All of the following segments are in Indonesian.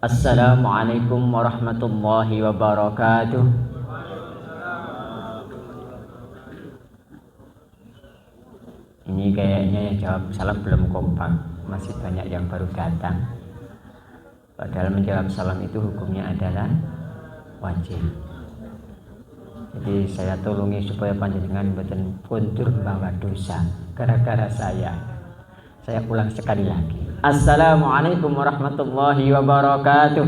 Assalamualaikum warahmatullahi wabarakatuh. Ini kayaknya yang jawab salam belum kompak, masih banyak yang baru datang. Padahal menjawab salam itu hukumnya adalah wajib. Jadi saya tolongi supaya panjenengan mboten kundur bawa dosa gara-gara saya. Saya ulang sekali lagi. Assalamualaikum warahmatullahi wabarakatuh.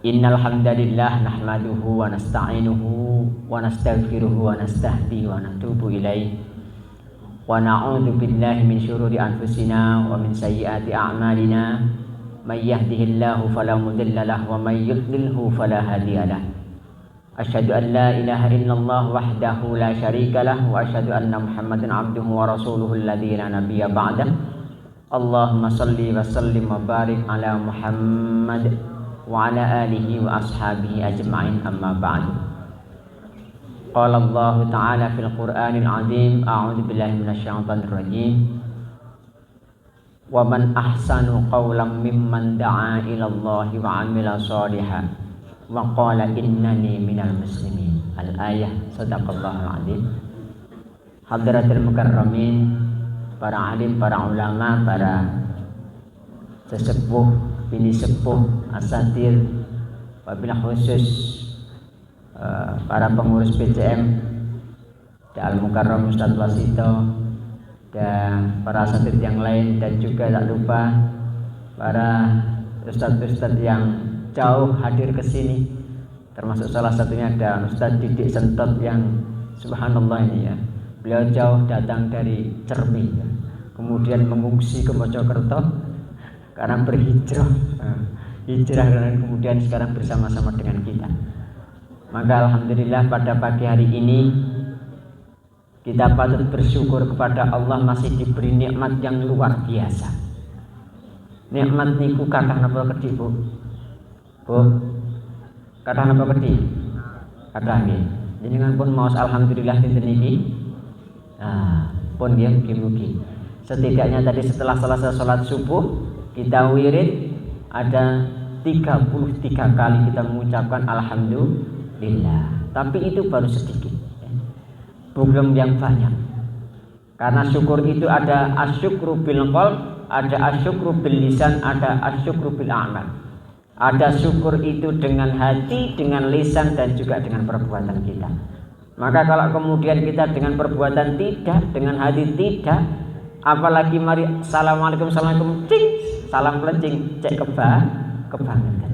Innal hamdalillah nahmaduhu wa nasta'inuhu wa nastaghfiruhu wa nastahdi wa natubu ilaih. Wa na'udzu billahi min syururi anfusina wa min sayyiati a'malina. May yahdihillahu fala mudilla lahu wa may yudlilhu fala hadiya lahu. Asyhadu an la ilaha illallah wahdahu la syarika lahu wa asyhadu anna Muhammadan abduhu wa rasuluhu alladzi la nabiyya ba'dah. Allahumma shalli wa sallim wa barik ala Muhammad wa ala alihi wa ashabihi ajma'in, amma ba'du. Qala Allah ta'ala fil Qur'anil 'azim, a'udzu billahi minasyaitonir rajim. Wa man ahsanu qawlan mimman da'a ila Allah wa 'amila shalihan wa qala innani minal muslimin. Al-ayah. Shadaqallahul 'azim. Hadratul mukarramin, para alim, para ulama, para sesepuh, bini sepuh, asatir, wabil khusus para pengurus PCM, Al-Mukarram Ustadz Wasito, dan para asatid yang lain, dan juga tak lupa para ustadz-ustadz yang jauh hadir ke sini, termasuk salah satunya ada Ustadz Didik Sentot yang subhanallah ini ya, beliau jauh datang dari Cermi, kemudian mengungsi ke Mojokerto karena berhijrah, hijrah, dan kemudian sekarang bersama-sama dengan kita. Maka alhamdulillah pada pagi hari ini kita patut bersyukur kepada Allah masih diberi nikmat yang luar biasa. Nikmat niku kathah napa kedhi, Bu? Bu, kathah napa kedhi? Kathah nggih. Jenengan pun maos alhamdulillah dinten iki. Nah, pun nggih mugi-mugi. Setidaknya tadi setelah selesai salat subuh kita wirid ada 33 kali kita mengucapkan alhamdulillah. Tapi itu baru sedikit, belum yang banyak. Karena syukur itu ada asyukru bil qalb, ada asyukru bil lisan, ada asyukru bil a'mal. Ada syukur itu dengan hati, dengan lisan, dan juga dengan perbuatan kita. Maka kalau kemudian kita dengan perbuatan tidak, dengan hati tidak, apalagi mari assalamualaikum, assalamualaikum, cing, salam pelencing, cek kebangetan.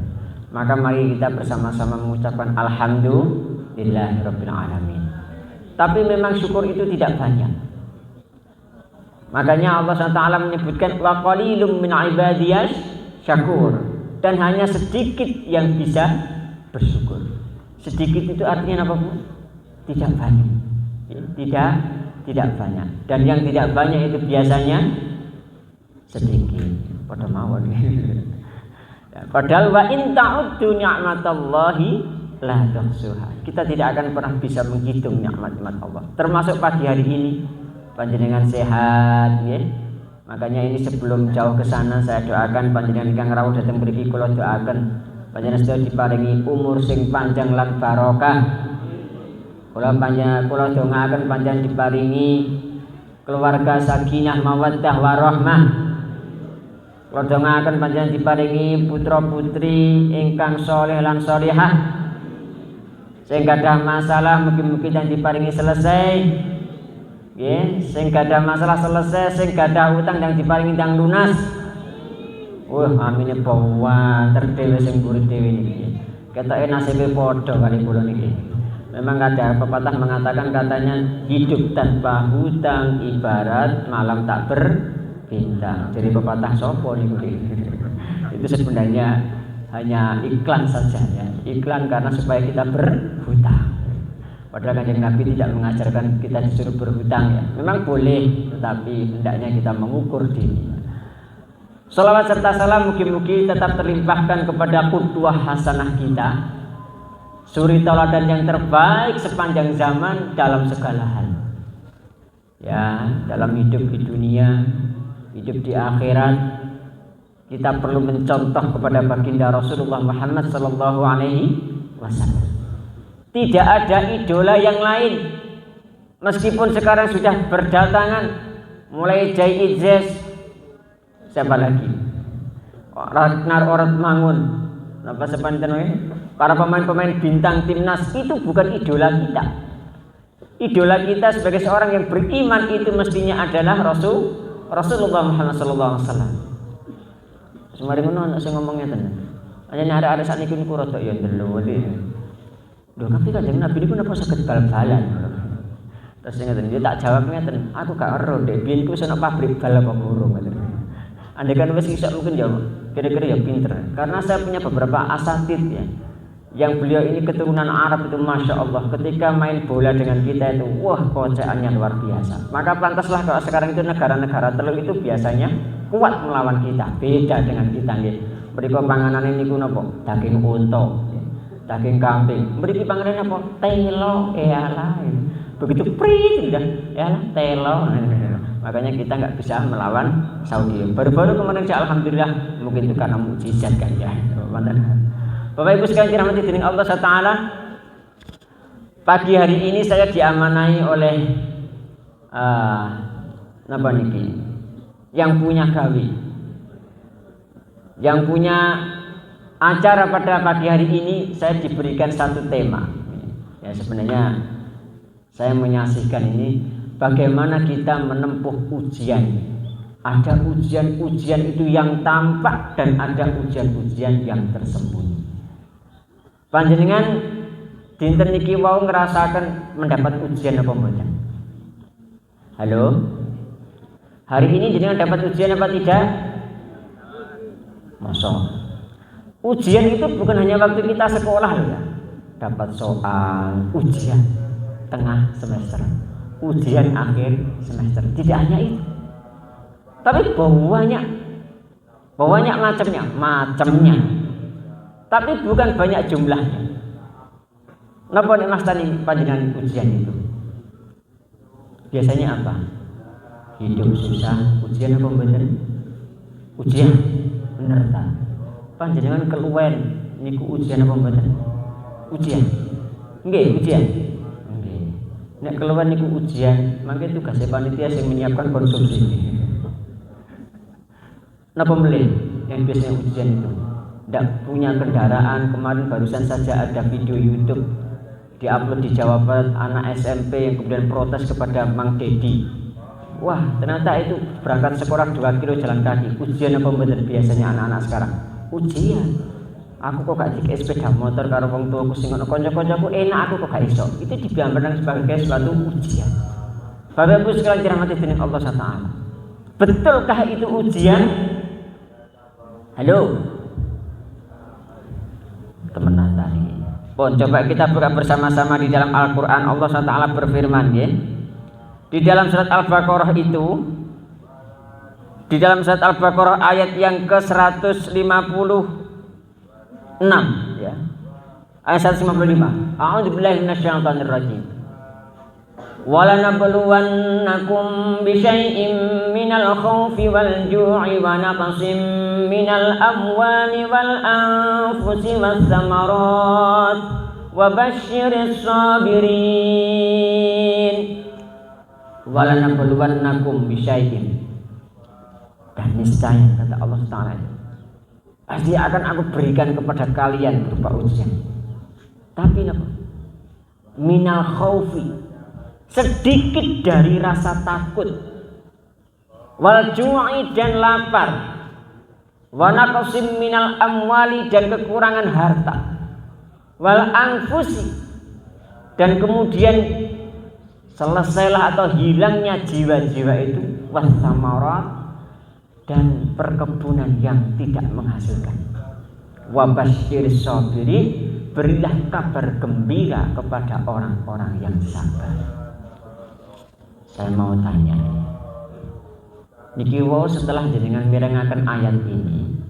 Maka mari kita bersama-sama mengucapkan alhamdulillahirabbil alamin. Tapi memang syukur itu tidak banyak. Makanya Allah SWT menyebutkan wa qalilum min ibadiyas syakur, dan hanya sedikit yang bisa bersyukur. Sedikit itu artinya apa, Bu? Tidak banyak. Tidak banyak. Dan yang tidak banyak itu biasanya sedikit. Pada mawon. Padahal wa in ta'uddu ni'matallahi la tuhsuha. Kita tidak akan pernah bisa menghitung nikmat-nikmat Allah. Termasuk pagi hari ini panjenengan sehat, ya. Makanya ini sebelum jauh ke sana saya doakan panjenengan ingkang rawuh dhateng mriki, kula doaken panjenengan sedaya diparingi umur sing panjang lan barokah. Kula dongaaken panjenengan diparingi keluarga sakinah mawaddah warahmah. Kula dongaaken panjenengan diparingi putra-putri ingkang saleh lan salihah. Sing gadah masalah mugi-mugi dan diparingi selesai. Nggih, sing gadah masalah selesai, sing gadah utang dan diparingi ndang lunas. Amin bawa terdhewe sing mburi dhewe niki. Ketoke nasibe padha kali kula niki. Memang ada pepatah mengatakan katanya hidup tanpa hutang ibarat malam tak berbintang. Jadi pepatah sapa niku? Itu sebenarnya hanya iklan saja ya. Iklan karena supaya kita berhutang. Padahal Kanjeng Nabi tidak mengajarkan kita disuruh berhutang ya. Memang boleh, tetapi hendaknya kita mengukur diri. Salawat serta salam mugi-mugi tetap terlimpahkan kepada qudwah hasanah kita, suri tauladan yang terbaik sepanjang zaman dalam segala hal. Ya, dalam hidup di dunia hidup di akhirat, kita perlu mencontoh kepada baginda Rasulullah Muhammad sallallahu alaihi wasallam. Tidak ada idola yang lain. Meskipun sekarang sudah berdatangan mulai Jay Itzes, siapa lagi? Ragnar Ortmangun, apa sepanjang para pemain-pemain bintang timnas itu bukan idola kita. Idola kita sebagai seorang yang beriman itu mestinya adalah Rasulullah Muhammad sallallahu alaihi wasallam. Semari ngono nek sing ngomongnya tenan. Hanya ada saat niku niku rada ya ndelo iki. Lho tapi Kanjeng Nabi niku napa saged bal-balan. Terus ngeten dia tak jawab ngeten, aku gak ero ndek biyen ku wis ana pabrik bal apa burung ngeten. Andai kan wis iso mungkin ya kira-kira ya pinter. Karena saya punya beberapa asatid ya. Yang beliau ini keturunan Arab itu Masya Allah, ketika main bola dengan kita itu wah koceannya luar biasa. Maka pantaslah kalau sekarang itu negara-negara teluk itu biasanya kuat melawan kita, beda dengan kita nggih. Mriko panganane niku napa? Daging unta, daging kambing. Mriki panganane napa? Telo, elah. Begitu prit udah ya telo. Makanya kita nggak bisa melawan Saudi. Baru-baru kemarin alhamdulillah, mungkin itu karena mukjizat kan ya. Bapak Ibu sekalian dirahmati dening Allah Taala, pagi hari ini saya diamanai oleh napa niki? Yang punya gawe, yang punya acara pada pagi hari ini saya diberikan satu tema. Ya sebenarnya saya menyaksikan ini bagaimana kita menempuh ujian. Ada ujian-ujian itu yang tampak dan ada ujian-ujian yang tersembunyi. Panjenengan dinten niki wau ngerasakan mendapat ujian apa mboten? Halo? Hari ini jenengan dapat ujian apa tidak? Masa? Ujian itu bukan hanya waktu kita sekolah loh ya. Dapat soal ujian tengah semester, ujian akhir semester. Tidak hanya itu. Tapi banyak macamnya. Tapi bukan banyak jumlahnya. Napa nek Mas Tani panjenengan ujian itu? Biasanya apa? Hidup susah, ujian apa mboten? Ujian, bener ta? Panjenengan keluwen niku ujian apa mboten? Ujian. Nggih, ujian. Nggih. Nek keluwen niku ujian, mangke tugas panitia sing menyiapkan konsumsi. Napa melih yang biasanya ujian itu? Tidak punya kendaraan, kemarin barusan saja ada video YouTube diupload di Jawa Barat, anak SMP yang kemudian protes kepada Mang Dedi. Wah ternyata itu berangkat sekolah 2 kilo jalan kaki. Ujian apa bener biasanya anak-anak sekarang? Ujian. Aku kok gak dikasih sepeda motor karo wong tuaku sing ngono, kanca-kancaku enak aku kok gak iso. Itu digambarkan sebagai suatu ujian. Bapak Ibu sekalian dirahmati dening Allah Taala. Betulkah itu ujian? Halo. Temenan tadi. Pun coba kita buka bersama-sama di dalam Al-Qur'an. Allah SWT berfirman ya. Di dalam surat Al-Baqarah itu, di dalam surat Al-Baqarah ayat yang ke-156 ya. Ayat 155. A'udzubillahi minasyaitonir rajim. وَلَنَبْلُوَنَّكُمْ بِشَيْءٍ مِّنَ الْخَوْفِ وَالْجُوعِ وَنَقْصٍ مِّنَ الْأَمْوَالِ وَالْأَنفُسِ وَالثَّمَرَاتِ وَبَشِّرِ الصَّابِرِينَ وَلَنَبْلُوَنَّكُمْ بِشَيْءٍ. Dan niscaya kata Allah Ta'ala, pasti akan aku berikan kepada kalian berupa ujian. Tapi apa? Minal khaufi, sedikit dari rasa takut, wal ju'i dan lapar, wa naqsim minal amwali dan kekurangan harta, wal anfusi dan kemudian selesailah atau hilangnya jiwa-jiwa itu, was samarat dan perkebunan yang tidak menghasilkan. Wa basyir sabiri, berilah kabar gembira kepada orang-orang yang sabar. Saya mau tanya, niki wau setelah jenengan mirengaken ayat ini,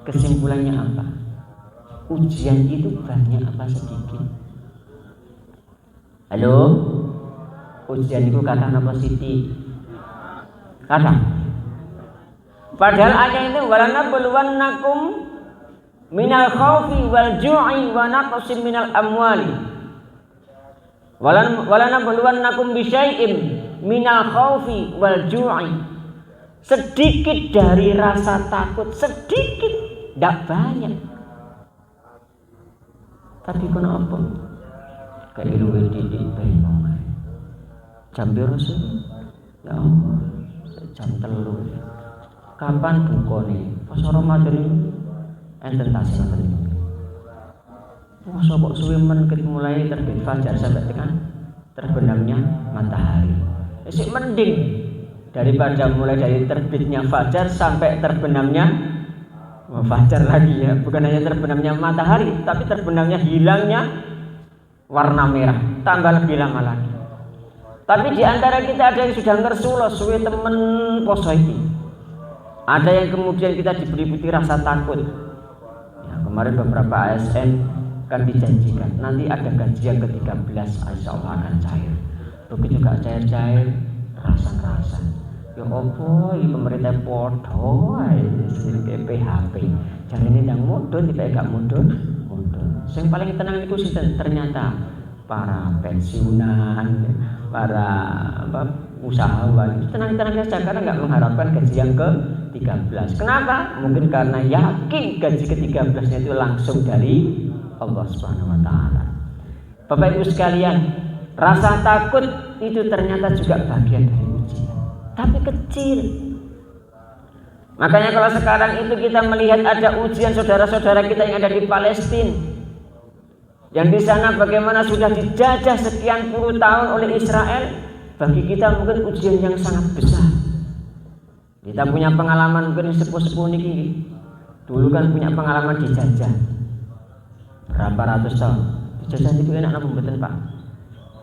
kesimpulannya apa? Ujian itu banyak apa sedikit? Halo? Ujian itu kata apa Siti? Kata? Padahal ayat itu walanabluwannakum minal khaufi wal ju'i wa naqsin minal amwali. Walanabluwannakum bisyai'im minal khaufi wal ju'i. Sedikit dari rasa takut, sedikit, tidak banyak. Tapi kenapa? Kayak luwih titik bengong. Jam piro sih? Ya Allah, jam 3. Kapan bukane? Pas Ramadan enten tasih ngoten. Masa kok suwe menit mulai terbit fajar sampai dengan terbenamnya matahari. Isih mending daripada mulai dari terbitnya fajar sampai terbenamnya fajar lagi ya. Bukan hanya terbenamnya matahari, tapi terbenamnya hilangnya warna merah. Tambah lebih lama lagi. Tapi di antara kita ada yang sudah ngersulos suwe temen poso iki. Ada yang kemudian kita diberi rasa takut. Ya, kemarin beberapa ASN kan dijanjikan nanti ada gaji yang ke-13 insya Allah akan cair. Begitu gak cair-cair rasa-rasa. Ya apa ini pemerintah podo sing PHP. Jarine ndang mudhun tiba gak mudhun. Sing paling tenang itu sinten? Ternyata para pensiunan, para usahawan tenang-tenang saja karena nggak mengharapkan gaji yang ke-13. Kenapa? Mungkin karena yakin gaji ke-13-nya itu langsung dari Allah Subhanahu wa taala. Bapak Ibu sekalian, rasa takut itu ternyata juga bagian dari ujian, tapi kecil. Makanya kalau sekarang itu kita melihat ada ujian saudara-saudara kita yang ada di Palestina, yang di sana bagaimana sudah dijajah sekian puluh tahun oleh Israel. Bagi kita mungkin ujian yang sangat besar. Kita punya pengalaman mungkin sepuh-sepuh ini. Dulu kan punya pengalaman dijajah. Berapa ratus tahun. Dijajah itu enak apa mboten, Pak?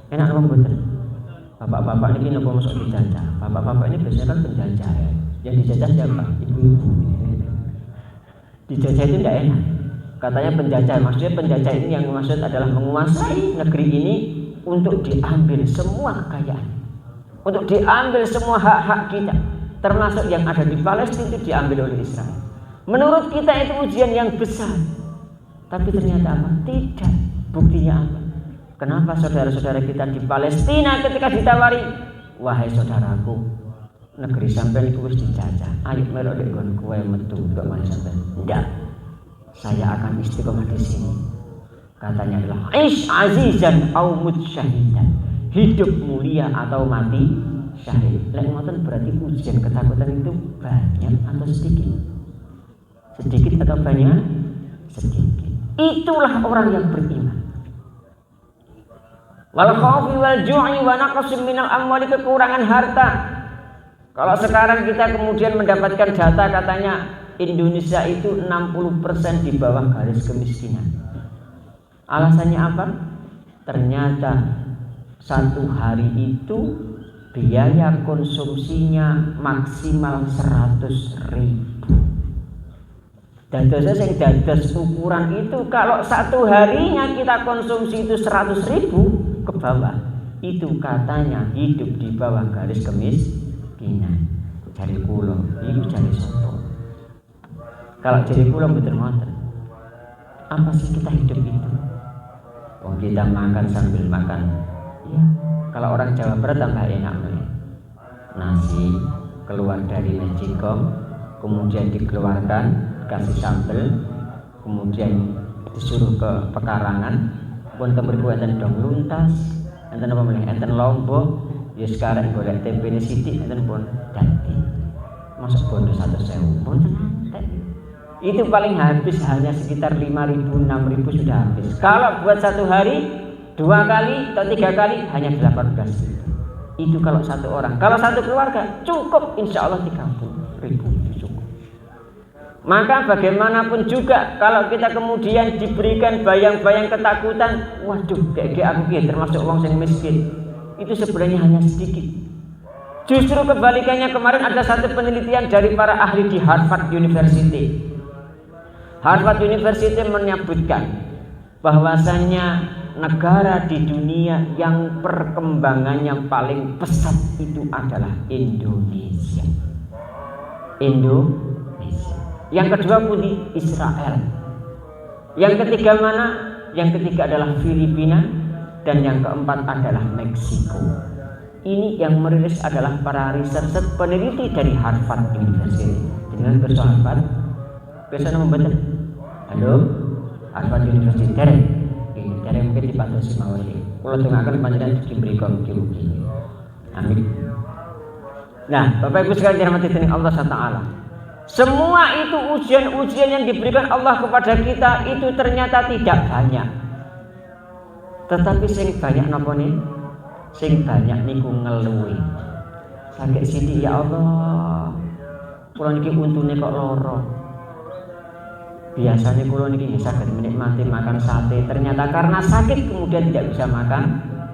Enak apa mboten? Bapak-bapak ini napa masuk dijajah? Bapak-bapak ini biasanya kan penjajah ya. Yang dijajah siapa? Ibu-ibu. Dijajah itu tidak enak. Katanya penjajah, maksudnya penjajah ini yang maksud adalah menguasai negeri ini untuk diambil semua kekayaan. Untuk diambil semua hak-hak kita, termasuk yang ada di Palestina itu diambil oleh Israel. Menurut kita itu ujian yang besar, tapi ternyata apa? Tidak. Buktinya apa? Kenapa saudara-saudara kita di Palestina ketika ditawari, wahai saudaraku, negeri sampean itu wis dijajah, ayo melok dek nggon kowe metu kok malah sampean. Tidak. Saya akan istiqomah di sini. Katanya adalah ish azizan au mut syahidan. Hidup mulia atau mati syahid. Lek ngoten berarti ujian ketakutan itu banyak atau sedikit? Sedikit atau banyak? Sedikit. Itulah orang yang beriman. Wal khaufi wal ju'i wa naqsin minal amwali, kekurangan harta. Kalau sekarang kita kemudian mendapatkan data katanya Indonesia itu 60% di bawah garis kemiskinan. Alasannya apa? Ternyata satu hari itu biaya konsumsinya maksimal 100.000. Dadosnya sing dados ukuran itu kalau satu harinya kita konsumsi itu 100.000 ke bawah, itu katanya hidup di bawah garis kemiskinan. Jari kula, itu jari sopo. Kalau jari kula mboten ngoten. Apa sih kita hidup itu? Oh, kita makan sambil makan. Ya, kalau orang Jawa Barat tambah enak nih. Nasi keluar dari magicom, kemudian dikeluarkan, kasih sambal, kemudian disuruh ke pekarangan, pun temeriku enten dong luntas, enten apa meneh, enten lombok, ya sekarang golek tempe sithik enten pun dadi. Masuk bondo 100.000, mboten entek. Itu paling habis hanya sekitar 5.000, 6.000 sudah habis. Kalau buat satu hari 2 kali atau 3 kali hanya 18.000. Itu kalau satu orang. Kalau satu keluarga cukup insya Allah 30.000 cukup. Maka bagaimanapun juga kalau kita kemudian diberikan bayang-bayang ketakutan, waduh kayak aku termasuk orang yang miskin, itu sebenarnya hanya sedikit. Justru kebalikannya, kemarin ada satu penelitian dari para ahli di Harvard University. Harvard University menyebutkan bahwasanya negara di dunia yang perkembangannya paling pesat itu adalah Indonesia. Indonesia. Yang kedua Budi Israel. Yang ketiga mana? Yang ketiga adalah Filipina dan yang keempat adalah Meksiko. Ini yang merilis adalah para researcher peneliti dari Harvard University. Dengan bersahabat, biasa membaca. Halo, Harvard University. Ini dari mungkin dipatasi mawon iki. Kula dengaken panjenengan diberi mugi-mugi. Amin. Nah, Bapak Ibu sekalian dirahmati dening Allah Taala. Semua itu ujian-ujian yang diberikan Allah kepada kita itu ternyata tidak banyak. Tetapi sing banyak napa nih? Sing banyak niku ngeluhi. Sakit sithik ya Allah. Kula niki untune kok lara. Biasanya kula niki nggih saged menikmati makan sate, ternyata karena sakit kemudian tidak bisa makan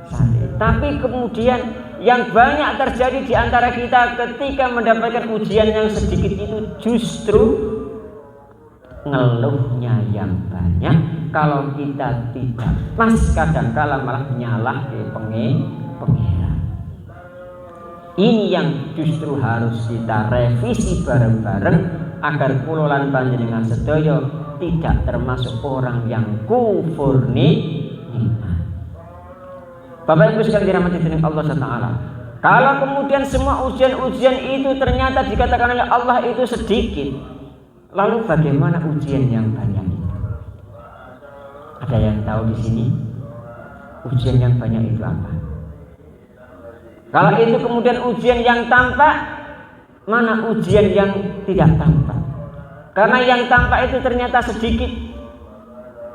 sate. Tapi kemudian yang banyak terjadi di antara kita ketika mendapatkan ujian yang sedikit itu justru ngeluhnya yang banyak. Kalau kita tidak pas, kadang-kala malah nyalah ke pengira. Ini yang justru harus kita revisi bareng-bareng agar kula lan panjenengan sedaya tidak termasuk orang yang kufur nikmat. Bapak Ibu sekalian dirahmati dening Allah Taala. Kalau kemudian semua ujian-ujian itu ternyata dikatakan oleh Allah itu sedikit, lalu bagaimana ujian yang banyak itu? Ada yang tahu di sini? Ujian yang banyak itu apa? Kalau itu kemudian ujian yang tampak, mana ujian yang tidak tampak? Karena yang tampak itu ternyata sedikit.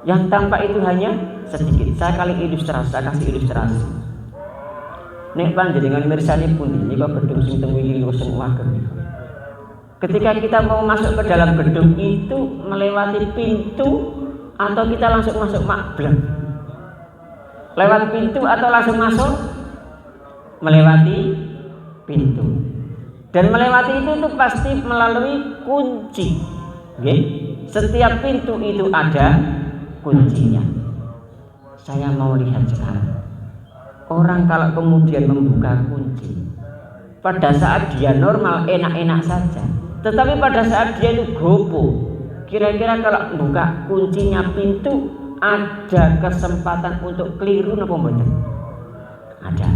Yang tampak itu hanya sedikit. Saya kasih ilustrasi. Nek panjenengan mirsani pundi nika gedung sing teng wingi sing wagem. Ketika kita mau masuk ke dalam gedung itu melewati pintu atau kita langsung masuk makbleng? Lewat pintu atau langsung masuk? Melewati pintu. Dan melewati itu pasti melalui kunci. Okay? Setiap pintu itu ada kuncinya. Saya mau lihat sekarang. Orang kalau kemudian membuka kunci, pada saat dia normal enak-enak saja. Tetapi pada saat dia itu gopo, kira-kira kalau buka kuncinya pintu ada kesempatan untuk keliru napa mboten? Ada.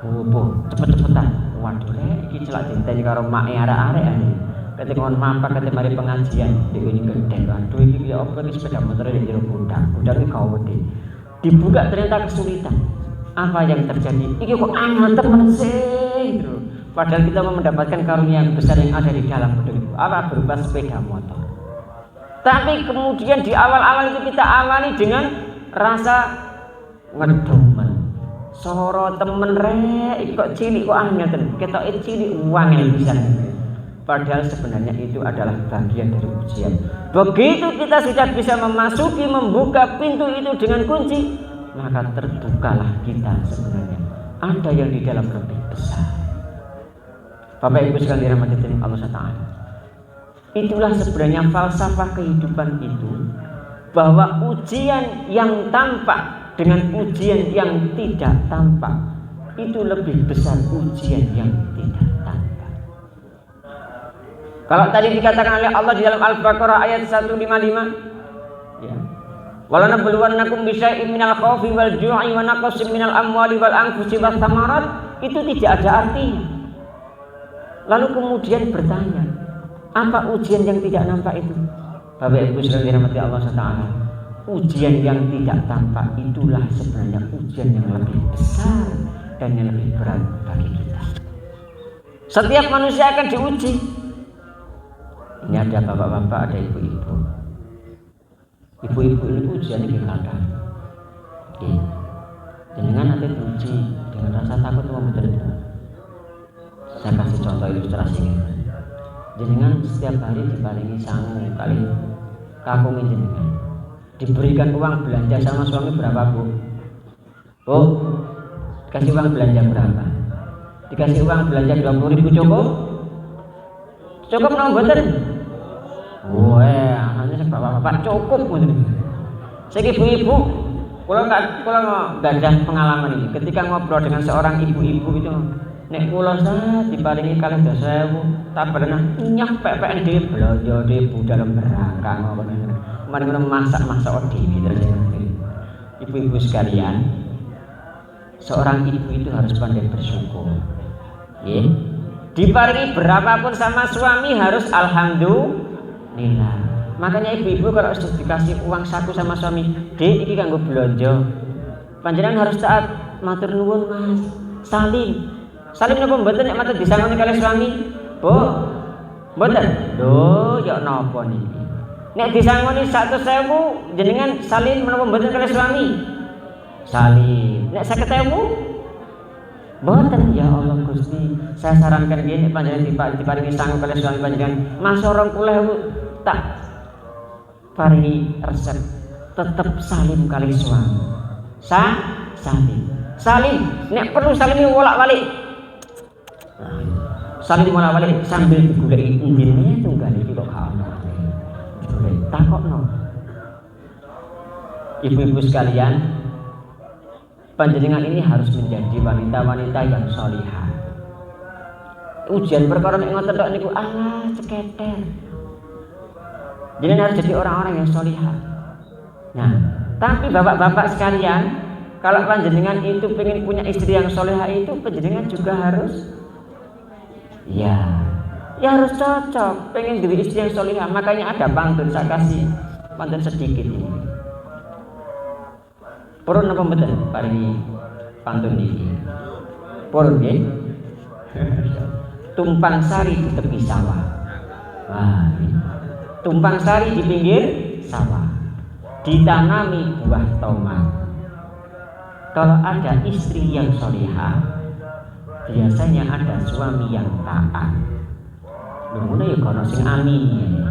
Gopo, cepet-cepetan. Waduh iki celak dinteni karo make arek-arek ane. Ketika on mapak ketika mari pengajian di gede. Waduh iki ya apa iki sepeda motor di jero gudang iki gawede. Dibuka ternyata kesulitan. Apa yang terjadi? Iki kok angel temen sih gitu. Padahal kita mendapatkan karunia yang besar yang ada di dalam gedung itu. Apa? Berupa sepeda motor. Tapi kemudian di awal-awal itu kita awali dengan rasa ngedemen. Soro temen rek, kok cilik kok angel tenan. Ketoke cilik wangel pisan. Padahal sebenarnya itu adalah bagian dari ujian. Begitu kita sudah bisa memasuki, membuka pintu itu dengan kunci, maka terbukalah kita sebenarnya. Ada yang di dalam lebih besar. Bapak Ibu sekalian dirahmati Allah Taala. Itulah sebenarnya falsafah kehidupan itu, bahwa ujian yang tampak dengan ujian yang tidak tampak itu lebih besar ujian yang tidak tampak. Kalau tadi dikatakan oleh Allah di dalam Al-Baqarah ayat 155, ya. Wala nabluwannakum bisyai'in minal khaufi wal ju'i wa naqsin minal amwali wal anfusi wath thamarat, itu tidak ada artinya. Lalu kemudian bertanya, apa ujian yang tidak nampak itu? Bapak Ibu sekalian dirahmati Allah Taala, ujian yang tidak tampak itulah sebenarnya ujian yang lebih besar dan yang lebih berat bagi kita. Setiap manusia akan diuji. Ini ada bapak-bapak, ada ibu-ibu. Ibu-ibu ini ujian ini kata. Dengan nanti diuji dengan rasa takut mau betul. Saya kasih contoh ilustrasinya. Jenengan setiap hari diparingi sangu kali kakung jenengan. Diberikan uang belanja sama suami berapa bu? Bu, kasih uang belanja berapa? Dikasih uang belanja 20.000 cukup? Cukup nggak betul? Wah, hanya bapak-bapak cukup mungkin. Saya ibu-ibu, kalau nggak ada pengalaman ini. Ketika ngobrol dengan seorang ibu-ibu itu, nek kula diparingi 2.000 tak pernah nyampe-peken dhewe belanja dhewe budal berangkang ngono. Mari ngono masak-masak dhewe terus. Ibu-ibu sekalian, seorang ibu itu harus pandai bersyukur. Nggih. Diparingi berapapun sama suami harus alhamdulillah. Makanya ibu-ibu kalau sudah dikasih uang saku sama suami, "Dek, iki kanggo belanja." Panjenengan harus taat, matur nuwun Mas. Salim. Salim napa mboten nek matur disangoni kali suami? Bu. Mboten. Lho, ya napa niki? Nek disangoni 100.000 jenengan salim menapa mboten kali suami? Salim. Nek 50.000 mboten. Ya Allah Gusti, saya sarankan gini panjenengan diparingi sangu kali suami panjenengan, Mas 20.000 tak paringi resep tetep salim kali suami. Salim. Nek perlu salim wolak-walik. Salim wolak-walik sambil digoleki indine tunggal iki kok ana. Takokno. Ibu-ibu sekalian, panjenengan ini harus menjadi wanita-wanita yang sholihah. Ujian perkara nek ngoten tok niku ceketer. Jadi harus jadi orang-orang yang sholihah. Nah, tapi bapak-bapak sekalian, kalau panjenengan itu pengen punya istri yang sholihah itu panjenengan juga harus harus cocok. Pengen jadi istri yang sholihah, makanya ada pantun, saya kasih pantun sedikit ini. Purun apa betul? Paringi pantun ini. Purun nggih. Tumpang sari di tepi sawah. Tumpang sari di pinggir sawah. Ditanami buah tomat. Kalau ada istri yang sholihah, biasanya ada suami yang taat. Ngono ya kono sing amin.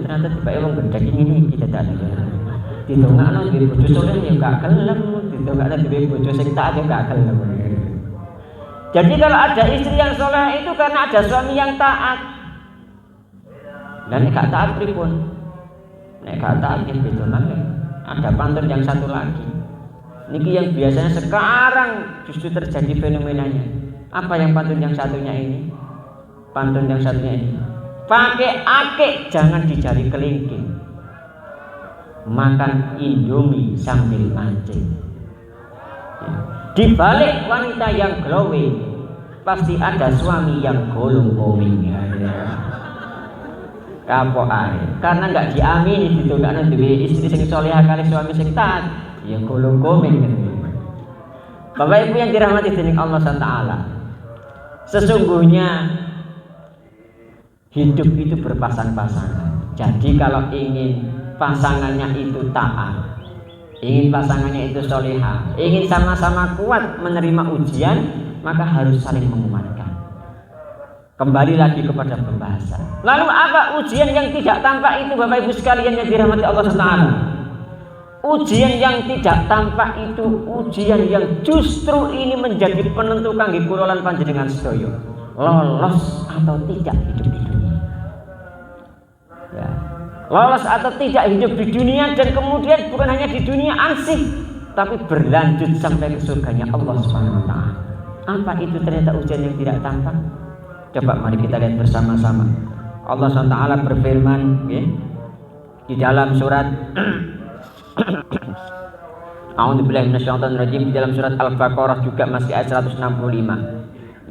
Ternyata tiba wong gedhe ngene iki dadane. Ditongakno duwe bojo saleh ya gak gelem, ditongakno duwe bojo sing taat ya gak gelem. Jadi kalau ada istri yang saleh itu karena ada suami yang taat. Dan nek gak taat pripun? Nek gak taat ya beda maneh. Ada pantun yang satu lagi. Niki yang biasanya sekarang justru terjadi fenomenanya. Apa yang pantun yang satunya ini? Pantun yang satunya ini. Pakai akik jangan dicari kelingking. Makan Indomie sambil mancing. Di balik wanita yang glowing pasti ada suami yang golong-golong. Kapok ae. Karena enggak diamini ditungakno duwe istri sing salehah kali suami sing taat. Ya golong-golong. Bapak Ibu yang dirahmati dening Allah SWT, sesungguhnya hidup itu berpasang-pasangan. Jadi kalau ingin pasangannya itu taat, ingin pasangannya itu solihah, ingin sama-sama kuat menerima ujian, maka harus saling menguatkan. Kembali lagi kepada pembahasan. Lalu apa ujian yang tidak tampak itu Bapak Ibu sekalian yang dirahmati Allah SWT? Ujian yang tidak tampak itu ujian yang justru ini menjadi penentu kangge kula lan panjenengan sedaya lolos atau tidak hidup di dunia. Ya. Lolos atau tidak hidup di dunia, dan kemudian bukan hanya di dunia ansih, tapi berlanjut sampai ke surganya Allah Subhanahu wa taala. Apa itu ternyata ujian yang tidak tampak? Coba mari kita lihat bersama-sama. Allah Subhanahu wa taala berfirman di dalam surat A'udzubillahi minasyaitonirrajim, di dalam surat Al-Baqarah juga masih ayat 165.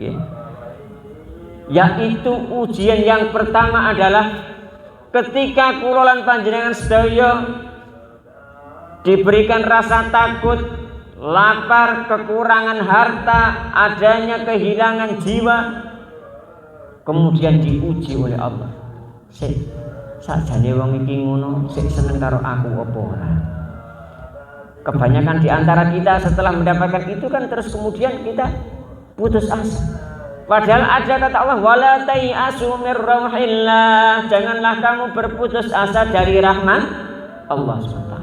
Yaitu ujian yang pertama adalah ketika kula lan panjenengan sedaya diberikan rasa takut, lapar, kekurangan harta, adanya kehilangan jiwa, kemudian diuji oleh Allah. Sakjane wong iki ngono, sik seneng karo aku apa ora? Kebanyakan di antara kita setelah mendapatkan itu kan terus kemudian kita putus asa. Padahal ada kata Allah, wala tayasu mir rauhillah, janganlah kamu berputus asa dari rahmat Allah SWT.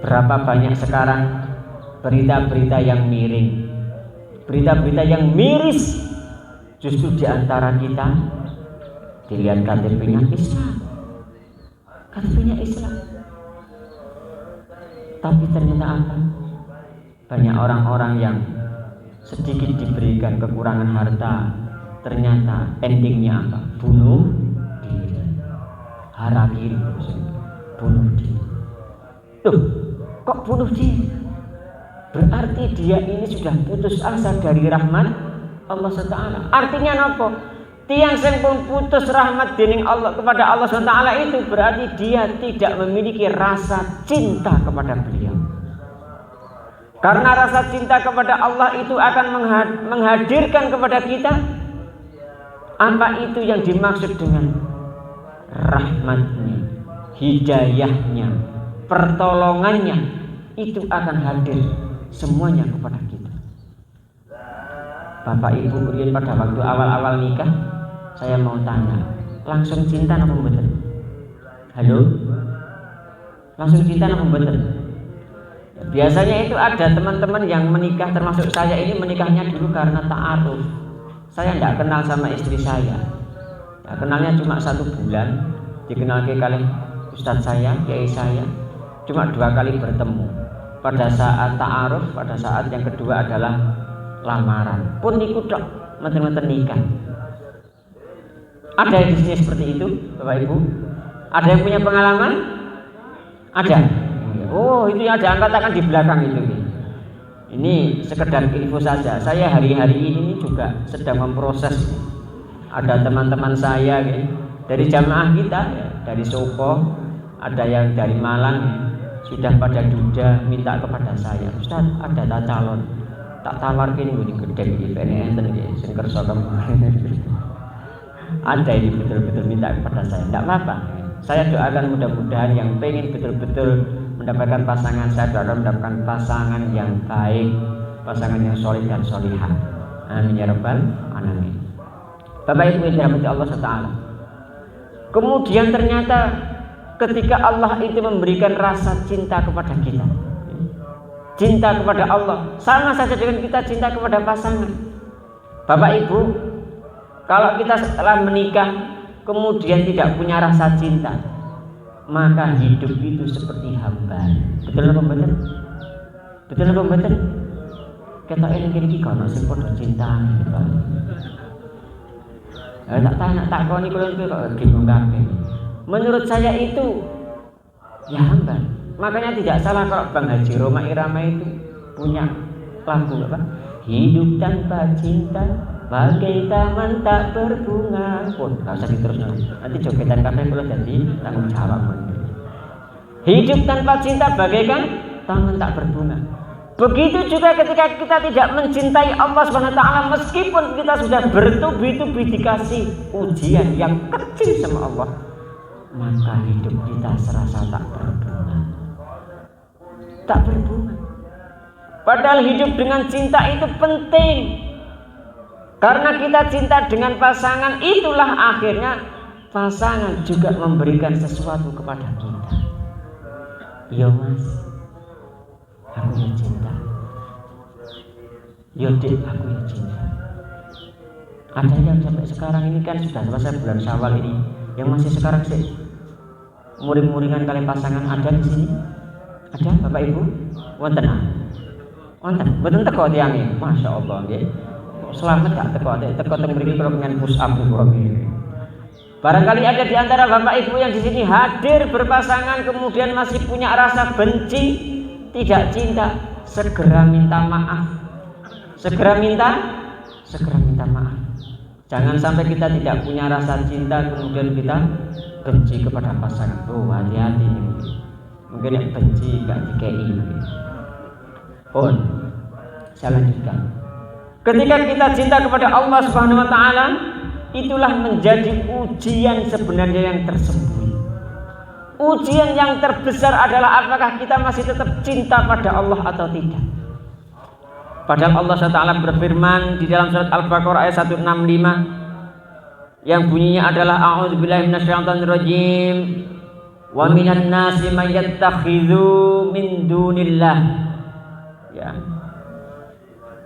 Berapa banyak sekarang berita-berita yang miring, berita-berita yang miris, justru di antara kita dilihat KTP-nya Islam, KTP-nya Islam. Tapi ternyata apa? Banyak orang-orang yang sedikit diberikan kekurangan harta, ternyata endingnya apa? Bunuh diri. Harakiri, bunuh diri. Loh, kok bunuh diri? Berarti dia ini sudah putus asa dari rahmat Allah SWT. Artinya apa? Tiang sing pun putus rahmat dening Allah kepada Allah SWT itu berarti dia tidak memiliki rasa cinta kepada beliau. Karena rasa cinta kepada Allah itu akan menghadirkan kepada kita apa itu yang dimaksud dengan rahmatnya, hidayahnya, pertolongannya, itu akan hadir semuanya kepada kita. Bapak Ibu mungkin pada waktu awal-awal nikah, saya mau tanya, langsung cinta apa mboten? Halo? Langsung cinta apa mboten? Ya, biasanya itu ada teman-teman yang menikah, termasuk saya ini menikahnya dulu karena ta'aruf. Saya tidak kenal sama istri saya. Ya, kenalnya cuma 1 bulan, dikenalkan kali ustadz saya, kiai saya, cuma 2 kali bertemu. Pada saat ta'aruf, pada saat yang kedua adalah lamaran. Pun ikut dok, meten-meten nikah. Ada yang di sini seperti itu, Bapak Ibu? Ada yang punya pengalaman? Ada. Oh, itu yang ada angkat-angkat di belakang itu. Ini sekedar info saja. Saya hari-hari ini juga sedang memproses. Ada teman-teman saya dari jamaah kita, dari Soko, ada yang dari Malang, sudah pada duda minta kepada saya, Ustaz, ada tak calon? Tak tawarkin gue di gede di PNN sing kerso ada ini betul-betul minta kepada saya. Tidak apa-apa. Saya doakan mudah-mudahan yang pengen betul-betul mendapatkan pasangan, saya doakan mendapatkan pasangan yang baik, pasangan yang solid dan solihah. Amin ya rabbal alamin. Bapak Ibu yang dirahmati Allah SWT. Kemudian ternyata ketika Allah itu memberikan rasa cinta kepada kita, cinta kepada Allah, sama saja dengan kita cinta kepada pasangan. Bapak Ibu, kalau kita setelah menikah kemudian tidak punya rasa cinta, maka hidup itu seperti hamba. Betul apa betul? Betul apa betul? Kita ini kono sing padha cinta gitu. Tak tanya tak koni kalau itu kok bingung kabeh. Menurut saya itu ya hamba. Makanya tidak salah kalau Bang Haji Roma Irama itu punya lagu apa? Hidup tanpa cinta bagai taman tak berbunga. Pun gak usah diteruskan. Nanti jogetan kabeh kula jadi tanggung jawab. Hidup tanpa cinta bagaikan taman tak berbunga. Begitu juga ketika kita tidak mencintai Allah Subhanahu wa taala, meskipun kita sudah bertubi-tubi dikasih ujian yang kecil sama Allah, maka hidup kita serasa tak berbunga. Tak berbunga. Padahal hidup dengan cinta itu penting. Karena kita cinta dengan pasangan, itulah akhirnya pasangan juga memberikan sesuatu kepada kita. Yo mas, aku ya cinta. Yo dek, aku ya cinta. Ada yang sampai sekarang ini kan sudah selesai bulan Syawal ini, yang masih sekarang sih muring-muringan kali pasangan ada di sini. Ada Bapak Ibu? Wonten ah. Wonten. Mboten teko tiyang. Masya Allah nggih. Selamat gak teko teng mriki kula pengen push up nggih. Barangkali ada di antara Bapak Ibu yang di sini hadir berpasangan kemudian masih punya rasa benci, tidak cinta, segera minta maaf. Segera minta maaf. Jangan sampai kita tidak punya rasa cinta kemudian kita benci kepada pasangan. Oh, hati-hati nih. Mungkin yang benci gak dikei mungkin. Oh, saya lanjutkan. Ketika kita cinta kepada Allah Subhanahu wa taala, itulah menjadi ujian sebenarnya yang tersembunyi. Ujian yang terbesar adalah apakah kita masih tetap cinta pada Allah atau tidak. Padahal Allah SWT berfirman di dalam surat Al-Baqarah ayat 165 yang bunyinya adalah a'udzubillahi minasyaitonirrajim wa minan nasi may yattakhidhu min dunillah ya.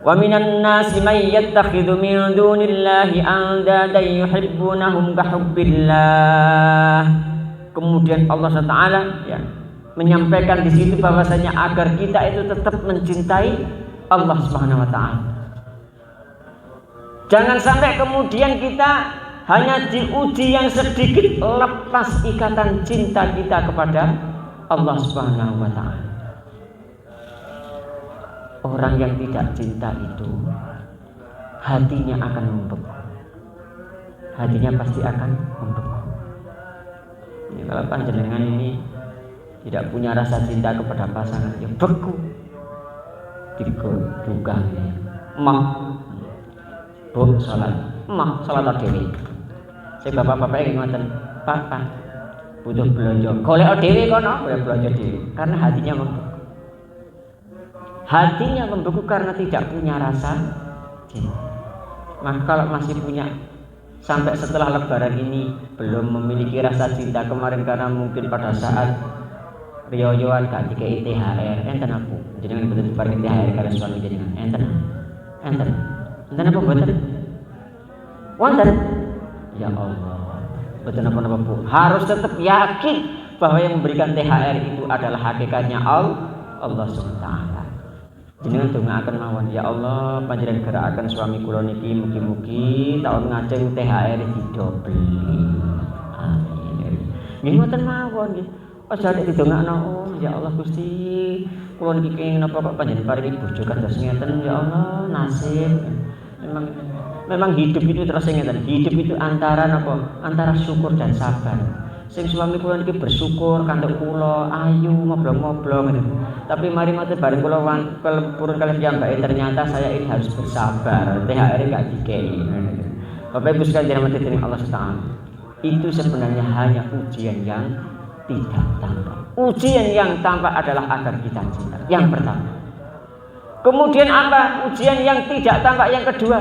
Wa minan nasi may yattakhidhu min dunillahi andadan yuhibbunahum ka hubbillah. Kemudian Allah SWT ya menyampaikan di situ bahwasanya agar kita itu tetap mencintai Allah Subhanahu wa taala. Jangan sampai kemudian kita hanya diuji yang sedikit lepas ikatan cinta kita kepada Allah Subhanahu wa taala. Orang yang tidak cinta itu hatinya akan membeku. Hatinya pasti akan membeku. Ini kalau panjenengan ini tidak punya rasa cinta kepada pasangan, ya beku. Digodhukan. Mak bu salat, mak salat dhewe. Si bapak-bapak yang ngoten, papa butuh belanja. Golek dhewe kono, golek belanja dhewe. Karena hatinya membeku. Hatinya membeku karena tidak punya rasa cinta. Maka kalau masih punya, sampai setelah lebaran ini belum memiliki rasa cinta kemarin karena mungkin pada saat riyoyoan gak dikei THR, enten aku. Jenengan betul diparingi THR karo suami jenengan. Enten apa mboten? Wonten. Ya Allah. Betul apa Bu? Harus tetap yakin bahwa yang memberikan THR itu adalah hakikatnya Allah SWT. Jenengan dongaaken mawon, ya Allah, panjenengan gerakaken suami kula niki mugi-mugi taun ngajeng THR didobeli. Amin. Nggih ngoten mawon nggih. Aja nek didongakno, oh ya Allah Gusti, kula niki kenging napa kok panjenengan paringi bojo kados ngeten, ya Allah, nasib. Memang hidup itu terus ngeten. Hidup itu antara napa? Antara syukur dan sabar. Sing suami kula niki bersyukur kantuk kula ayu ngoblong-ngoblong gitu. Tapi mari mate bareng kula purun kalian piyambake ternyata saya ini harus bersabar. THR enggak dikei. Bapak Ibu sekalian dirahmati dening Allah Subhanahu. Itu sebenarnya hanya ujian yang tidak tampak. Ujian yang tampak adalah agar kita cinta. Yang pertama. Kemudian apa? Ujian yang tidak tampak yang kedua.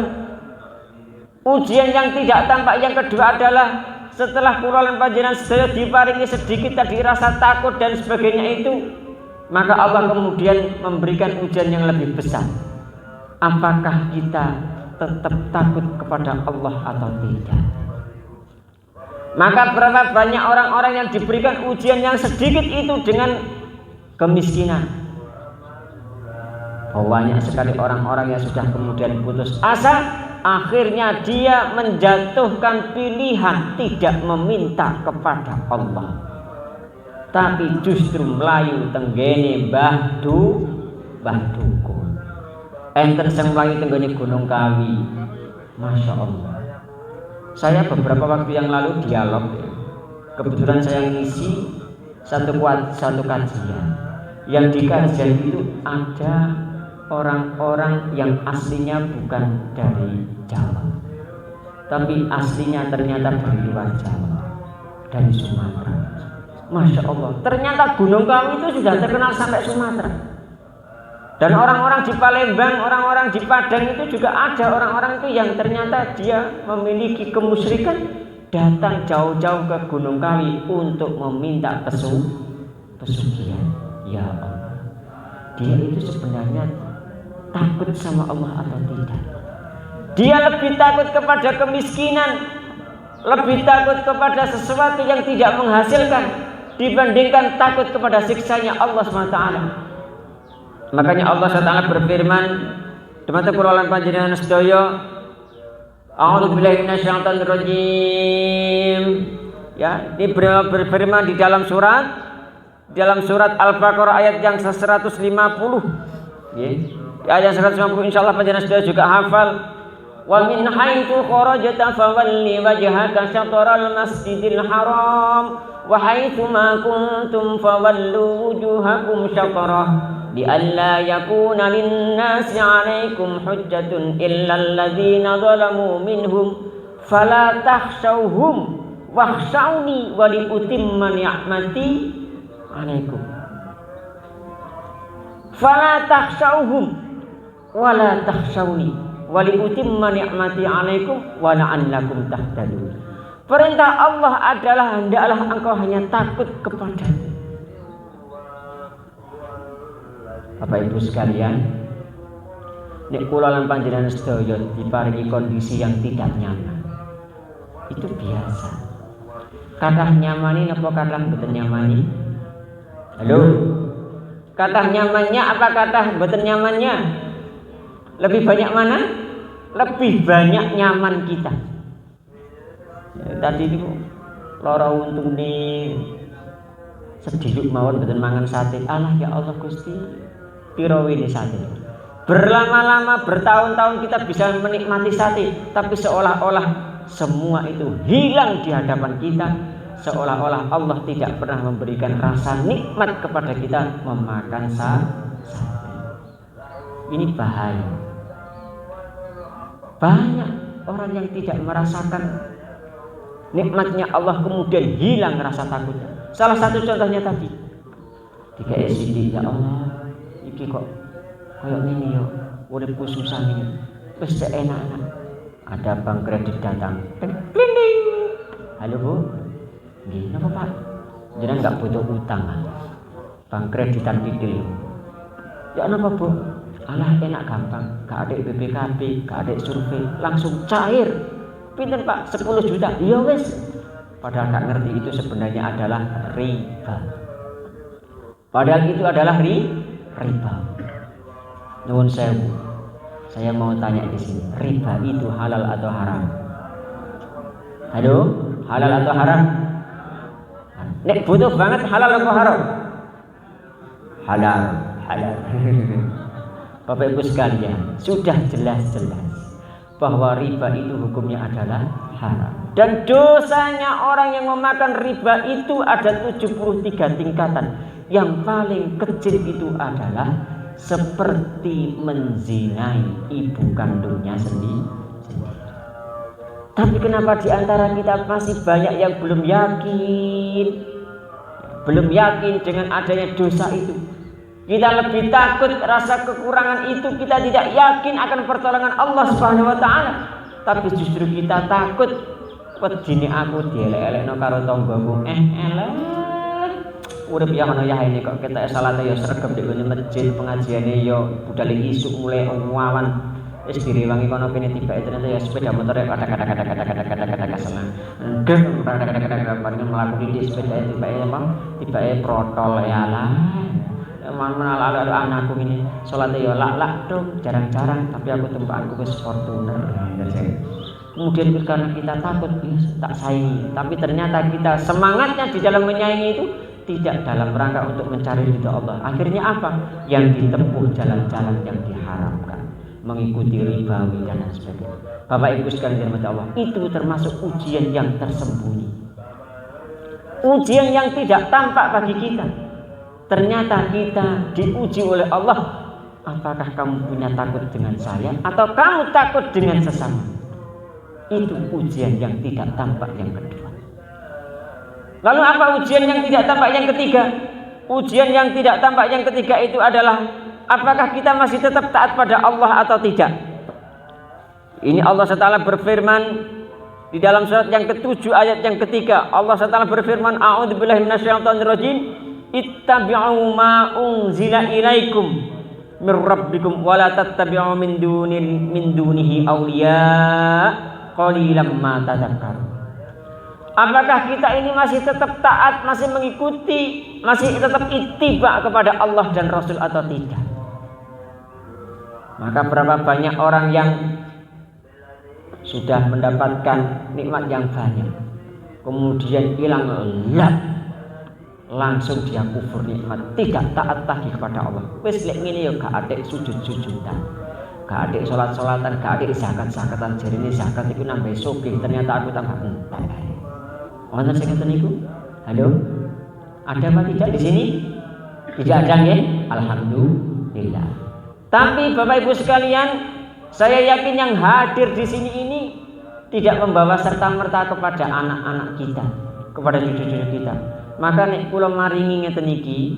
Ujian yang tidak tampak yang kedua adalah setelah kula lan panjenengan sedaya diparingi sedikit tadi rasa takut dan sebagainya itu, maka Allah kemudian memberikan ujian yang lebih besar. Apakah kita tetap takut kepada Allah atau tidak? Maka berapa banyak orang-orang yang diberikan ujian yang sedikit itu dengan kemiskinan. Banyak sekali orang-orang yang sudah kemudian putus asa, akhirnya dia menjatuhkan pilihan tidak meminta kepada Allah, tapi justru melayu tenggene Mbah Dukun. Enten sing mlayu tenggene Gunung Kawi. Masya Allah. Saya beberapa waktu yang lalu dialog, kebetulan saya ngisi satu kajian. Yang di kajian itu ada orang-orang yang aslinya bukan dari Jawa, tapi aslinya ternyata dari luar Jawa, dari Sumatera. Masya Allah, ternyata Gunung Kawi itu sudah terkenal sampai Sumatera. Dan orang-orang di Palembang, orang-orang di Padang itu juga ada orang-orang itu yang ternyata dia memiliki kemusyrikan, datang jauh-jauh ke Gunung Kawi untuk meminta pesugihan. Ya Allah, dia itu sebenarnya takut sama Allah atau tidak? Dia lebih takut kepada kemiskinan, lebih takut kepada sesuatu yang tidak menghasilkan dibandingkan takut kepada siksanya Allah SWT. Makanya Allah SWT berfirman, "Dumateng kula lan panjenengan sedaya, a'udzubillahi minasyaitonir rajim." Ya, ini berfirman di dalam surat Al-Baqarah ayat yang 150. Ya. Di ayat 150 insyaallah panjenengan sedaya juga hafal. Wa min haitsu kharajta fawalli wajhaka syatral masjidil haram wa haitsu ma kuntum fawallu wujuhakum syatrah li'alla yakuna lin-nasi 'alaikum hujjatun illa alladziina zalamu minhum fala takhshawhum wakhshawni wa liutimma ni'mati 'alaikum fala takhshawhum wala takhshawni wa liutimma ni'mati 'alaikum wa la'allakum tahtadun. Perintah Allah adalah hendaklah engkau hanya takut kepada. Bapak Ibu sekalian, nek kula lan panjenengan sedaya diparingi kondisi yang tidak nyaman, itu biasa. Kathah nyamani napa kathah mboten nyamani? Halo. Kathah nyamannya apa kathah mboten nyamannya? Lebih banyak mana? lebih banyak nyaman kita. Ya, tadi itu lara untung nih sediluk mawon mboten mangan sate. Allah ya Allah Gusti, piro ini sate. Berlama-lama bertahun-tahun kita bisa menikmati sate, tapi seolah-olah semua itu hilang di hadapan kita, seolah-olah Allah tidak pernah memberikan rasa nikmat kepada kita memakan sate. Ini bahaya. Banyak orang yang tidak merasakan nikmatnya Allah kemudian hilang rasa takutnya. Salah satu contohnya tadi, dikai sithik, ya Allah, iki kok koyo ngene yo, uripku susah ini. Wis enak-enak. Ada bank kredit datang. Klinding. Halo Bu. Nggih, napa Pak? Jenengan enggak butuh utang. Bank kreditan kidil. Ya napa Bu? Alah enak gampang, gak ada BPKB, gak ada survei, langsung cair. Pinten Pak? 10 juta. Ya wis. Padahal gak ngerti itu sebenarnya adalah riba. Padahal itu adalah riba. Nuwun sewu. Saya mau tanya di sini, riba itu halal atau haram? Halo, halal atau haram? Nek butuh banget halal atau haram? Halal. Bapak Ibu sekalian, sudah jelas-jelas bahwa riba itu hukumnya adalah haram. Dan dosanya orang yang memakan riba itu ada 73 tingkatan. Yang paling kecil itu adalah seperti menzinai ibu kandungnya sendiri. Tapi kenapa di antara kita masih banyak yang belum yakin dengan adanya dosa itu? Kita lebih takut rasa kekurangan itu, kita tidak yakin akan pertolongan Allah Subhanahu wa taala. Tapi justru kita takut wedine aku dielek-elekno karo tanggaku. Elek. Urip ya ngono ya ini kok ketek salate ya sregep nek ngene masjid pengajiane ya budal isuk mulai awan. Wis direwangi kono kene tibake ternyata ya sepeda motor ya kata-kata senang. Ndeng kata-kata paling mlaku di sepeda tibake protol ya lah. Mana anakku ini sholatnya ya lak dong, jarang-jarang, tapi aku tempaanku wis Fortuner. Kemudian karena kita takut tak saingi, tapi ternyata kita semangatnya di dalam menyaingi itu tidak dalam rangka untuk mencari ridha Allah. Akhirnya apa? Yang ditempuh jalan-jalan yang diharamkan, mengikuti ribawi dan sebagainya. Bapak Ibu sekalian dirahmati Allah, itu termasuk ujian yang tersembunyi, ujian yang tidak tampak bagi kita. Ternyata kita diuji oleh Allah. Apakah kamu punya takut dengan saya atau kamu takut dengan sesama? Itu ujian yang tidak tampak yang kedua. Lalu apa ujian yang tidak tampak yang ketiga? Ujian yang tidak tampak yang ketiga itu adalah apakah kita masih tetap taat pada Allah atau tidak? Ini Allah SWT berfirman di dalam surat yang ke-7 ayat yang ketiga. Allah SWT berfirman, a'udzubillahi minasyaitonirrajim. Ittabi'u ma unzila ilaikum mir rabbikum wa la tattabi'u min dunihi awliya qalilan ma tadhakkarun. Apakah kita ini masih tetap taat, masih mengikuti, masih tetap ittiba kepada Allah dan Rasul atau tidak? Maka berapa banyak orang yang sudah mendapatkan nikmat yang banyak kemudian hilang langsung dia kufur nikmat, tidak taat lagi kepada Allah. Wis lek ngene ya gak adek sujud-sujudan, gak adek salat-salatan, gak adek zakat-zakatan. Jarine zakat iku nambah sugih, ternyata aku tambah entek. Wonten sing ngoten niku? Halo? Ada apa tidak di sini? Tidak ada ya? Alhamdulillah. Tapi Bapak Ibu sekalian, saya yakin yang hadir di sini ini tidak membawa serta-merta kepada anak-anak kita, kepada cucu-cucu kita. Maka nek kula maringi ngeten iki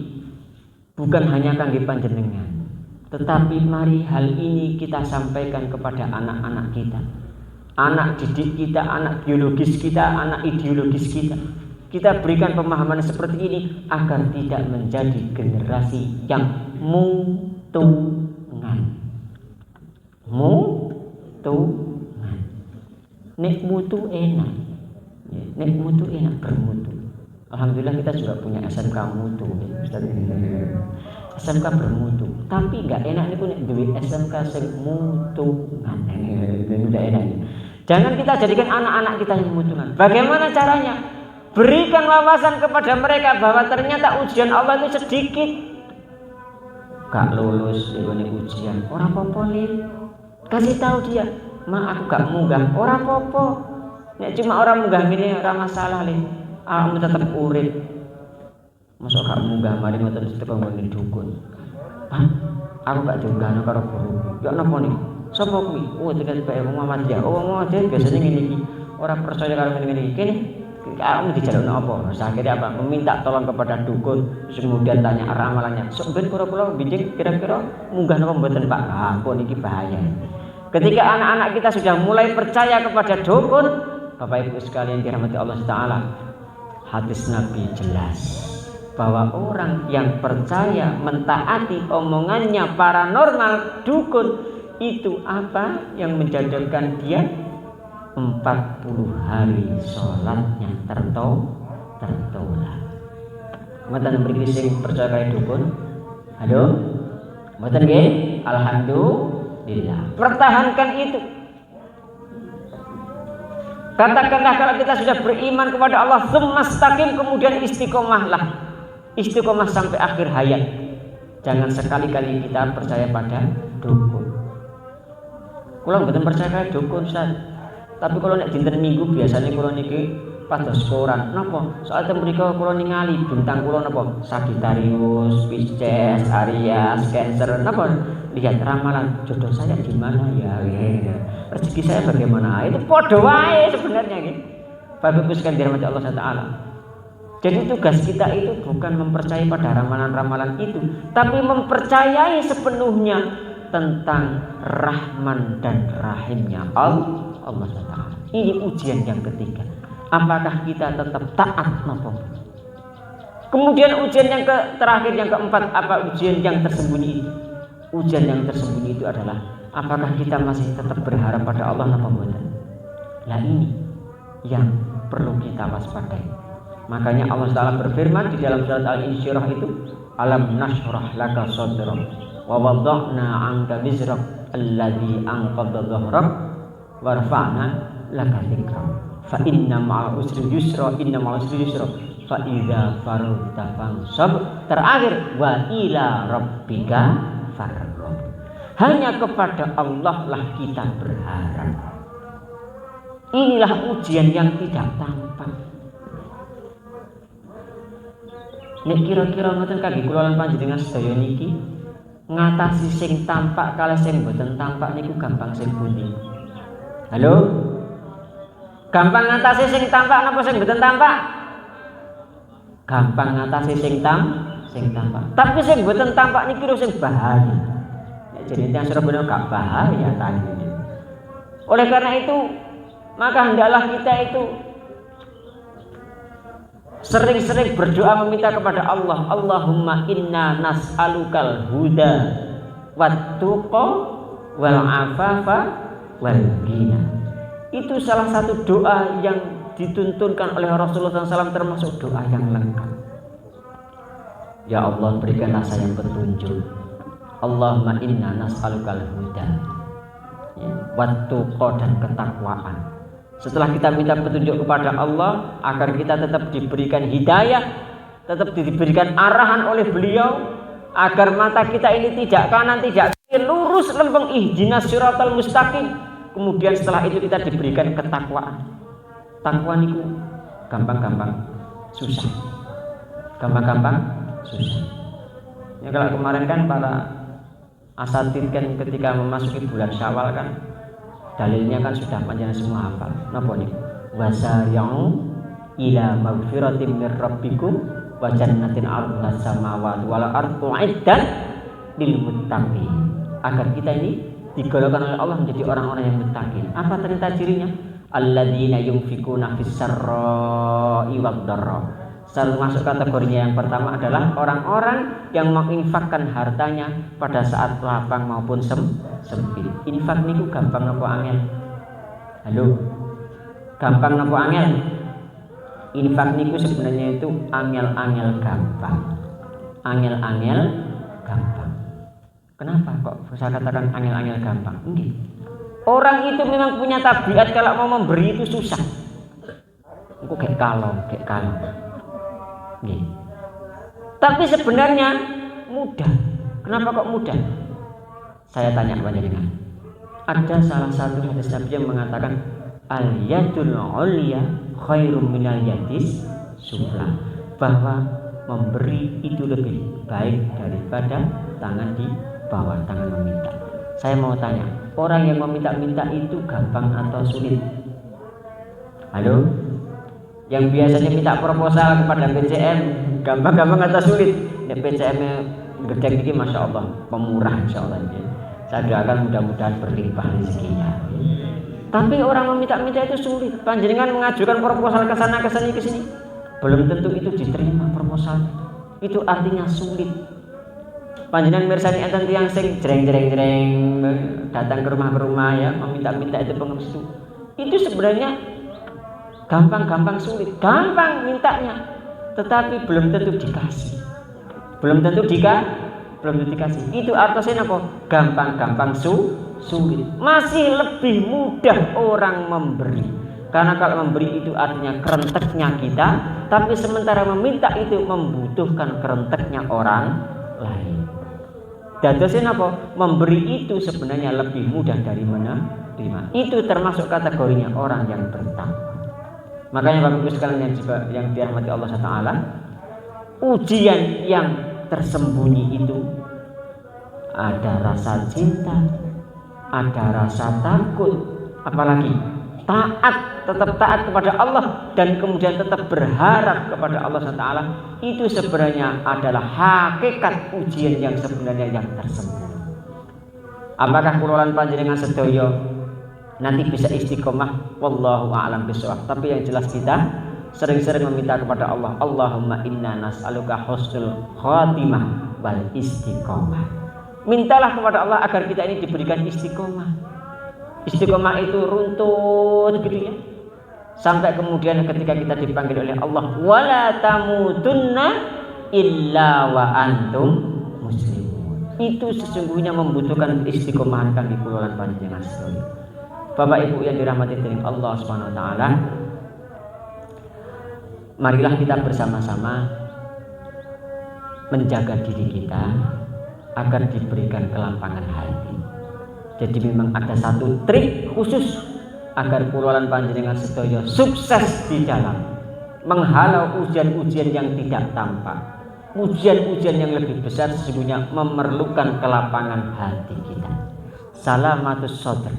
bukan hanya kangge panjenengan, tetapi mari hal ini kita sampaikan kepada anak-anak kita, anak didik kita, anak biologis kita, anak ideologis kita. Kita berikan pemahaman seperti ini agar tidak menjadi generasi yang mutungan. Nek mutu enak, nek mutu enak bermutu. Alhamdulillah kita juga punya SMK mutu. SMK bermutu, tapi nggak enak nih punya duit SMK sing mutu, nggak enak. Jangan kita jadikan anak-anak kita yang mutungan. Bagaimana caranya? Berikan wawasan kepada mereka bahwa ternyata ujian Allah itu sedikit. Gak lulus ini ujian, orang popo nih. Kasih tahu dia, aku gak munggah, orang popo. Nek cuma orang munggah ini orang masalah nih. Kamu tetap urip. Masuk gak munggah, mari ngoten seteko ngene dukun. Aku gak diunggahno karo guru. Ya napa nih? Sapa kuwi? Oh, tiba-tiba Muhammadiyah. Oh, Muhammadiyah biasanya ngene iki. Ora percaya karo ngene iki. Kene kamu dijalukno apa? Akhirnya apa? Meminta tolong kepada dukun, kemudian tanya ramalannya. Sok ben kula binjing kira-kira munggah napa mboten, Pak? Kok niki bahaya. Ketika anak-anak kita sudah mulai percaya kepada dukun, Bapak Ibu sekalian dirahmati Allah Taala, hadis Nabi jelas bahwa orang yang percaya mentaati omongannya paranormal dukun itu apa yang menjadikan dia 40 hari sholatnya tertolak. Mboten mriki sing percaya kaya dukun? Halo? Mboten nggih? Alhamdulillah. Pertahankan itu. Katakanlah kalau kita sudah beriman kepada Allah, tsumastaqim, kemudian istiqomahlah. Istiqomah sampai akhir hayat. Jangan sekali-kali kita percaya pada dukun. Kula mboten percaya kaya dukun, Ustaz. Tapi kalau nek dinten Minggu biasanya kula niki pados koran. Napa? Soal mriku kula ningali bintang kula napa? Sagittarius, Pisces, Aries, Cancer. Napa? Lihat ramalan jodoh saya di mana ya. Rezeki saya bagaimana? Itu padha wae sebenarnya nggih. Bapak Ibu sekalian dirahmati Allah Taala. Jadi tugas kita itu bukan mempercayai pada ramalan-ramalan itu, tapi mempercayai sepenuhnya tentang Rahman dan Rahimnya Allah SWT. Ini ujian yang ketiga. Apakah kita tetap taat napa? Kemudian ujian yang terakhir, yang keempat, apa ujian yang tersembunyi itu? Ujian yang tersembunyi itu adalah apakah kita masih tetap berharap pada Allah napa mboten? Nah ini yang perlu kita waspadai. Makanya Allah Taala berfirman di dalam surat Al-Insyirah itu, alam nashrah laka sadrak wa wada'na 'anka wizrak alladzi anqadha dhahrak warfa'na laka dzikrak fa inna ma'al usri yusra inna ma'al usri yusra fa idza faragta fansab. Terakhir, wa ila rabbika farghab. Hanya kepada Allah lah kita berharap. Inilah ujian yang tidak tampak. Nek kira-kira ngoten kangge kula lan panjenengan sedaya niki ngatasi sing tampak kalih sing boten tampak niku gampang sing pundi? Halo? Gampang ngatasi sing tampak napa sing boten tampak? Gampang ngatasi sing tampak. Tapi sing boten tampak niki lho sing bahaya. Nek jenenge Surabaya gak bahaya tadi. Oleh karena itu, maka hendaklah kita itu sering-sering berdoa meminta kepada Allah, Allahumma inna nas'alukal huda wat-tuqa wal afafa wal ghina. Itu salah satu doa yang dituntunkan oleh Rasulullah SAW, termasuk doa yang lengkap. Ya Allah, berikanlah saya petunjuk. Allahumma inna nas'alukal huda wat-tuqa dan ketakwaan. Setelah kita minta petunjuk kepada Allah agar kita tetap diberikan hidayah, tetap diberikan arahan oleh beliau, agar mata kita ini tidak kanan tidak kiri, lurus lempeng, ihdinas siratal mustaqim. Kemudian setelah itu kita diberikan ketakwaan. Takwa niku gampang-gampang susah. Gampang-gampang susah. Ya kalau kemarin kan para asatid kan ketika memasuki bulan Syawal kan dalilnya kan sudah panjang semua hafal. Napa niku? Wasari'u ila magfiratin mir rabbikum wa jannatin 'arduhas samawati wal ardu 'iddat lil muttaqin. Agar kita ini digolongkan oleh Allah menjadi orang-orang yang muttaqin. Apa ternyata cirinya? Alladzina yunfikuna fis sarra'i wad dharra. Termasuk kategorinya yang pertama adalah orang-orang yang menginfakkan hartanya pada saat lapang maupun sempit. Infak niku gampang napa angel? Halo. Gampang napa angel? Infak niku sebenarnya itu angel-angel gampang. Angel-angel gampang. Kenapa kok saya katakan angel-angel gampang? Enggak. Orang itu memang punya tabiat kalau mau memberi itu susah. Engko kayak kalong. Nggih. Tapi sebenarnya mudah. Kenapa kok mudah? Saya tanya panjenengan. Ada salah satu hadis Nabi yang mengatakan al-yadul 'ulya khairum minal yadis sufla, bahwa memberi itu lebih baik daripada tangan di bawah, tangan meminta. Saya mau tanya, orang yang meminta-minta itu gampang atau sulit? Halo? Yang biasanya minta proposal kepada PCM gampang-gampang atau sulit? Nek PCM-nya gede ini Masya Allah, pemurah Insya Allah. Saya doakan mudah-mudahan berlimpah rezekinya. Tapi orang meminta-minta itu sulit. Panjenengan mengajukan proposal ke sana ke sini, belum tentu itu diterima proposal. Itu artinya sulit. Panjenengan mirsani enten tiyang sing jreng datang ke rumah ya, meminta-minta itu pengemis itu sebenarnya gampang sulit. Gampang mintanya, tetapi belum tentu dikasih. Belum tentu dikasih. Itu artinya apa? Gampang sulit. Masih lebih mudah orang memberi. Karena kalau memberi itu artinya kerenteknya kita, tapi sementara meminta itu membutuhkan kerenteknya orang lain. Dadosnya apa? Memberi itu sebenarnya lebih mudah dari menerima. Itu termasuk kategorinya orang yang bertakwa. Makanya Bapak Ibu sekalian yang dirahmati Allah Taala, ujian yang tersembunyi itu ada rasa cinta, ada rasa takut, apalagi tetap taat kepada Allah dan kemudian tetap berharap kepada Allah Taala. Itu sebenarnya adalah hakikat ujian yang sebenarnya yang tersembunyi. Apakah kulolan panjenengan sedaya nanti bisa istiqomah? Wallahu a'lam bishawab. Tapi yang jelas kita sering-sering meminta kepada Allah, Allahumma inna nas'aluka husnul khatimah wal istiqomah. Mintalah kepada Allah agar kita ini diberikan istiqomah. Istiqomah itu runtut gitu ya. Sampai kemudian ketika kita dipanggil oleh Allah, wala tamutunna illa wa antum muslimun. Itu sesungguhnya membutuhkan istiqomahan kan di kulolan panjenengan sedaya. Bapak Ibu yang dirahmati oleh Allah Subhanahu wa taala, marilah kita bersama-sama menjaga diri kita agar diberikan kelampangan hati. Jadi memang ada satu trik khusus agar kulolan panjenengan sedaya sukses di dalam menghalau ujian-ujian yang tidak tampak. Ujian-ujian yang lebih besar sesungguhnya memerlukan kelapangan hati kita. Salamatus sadr,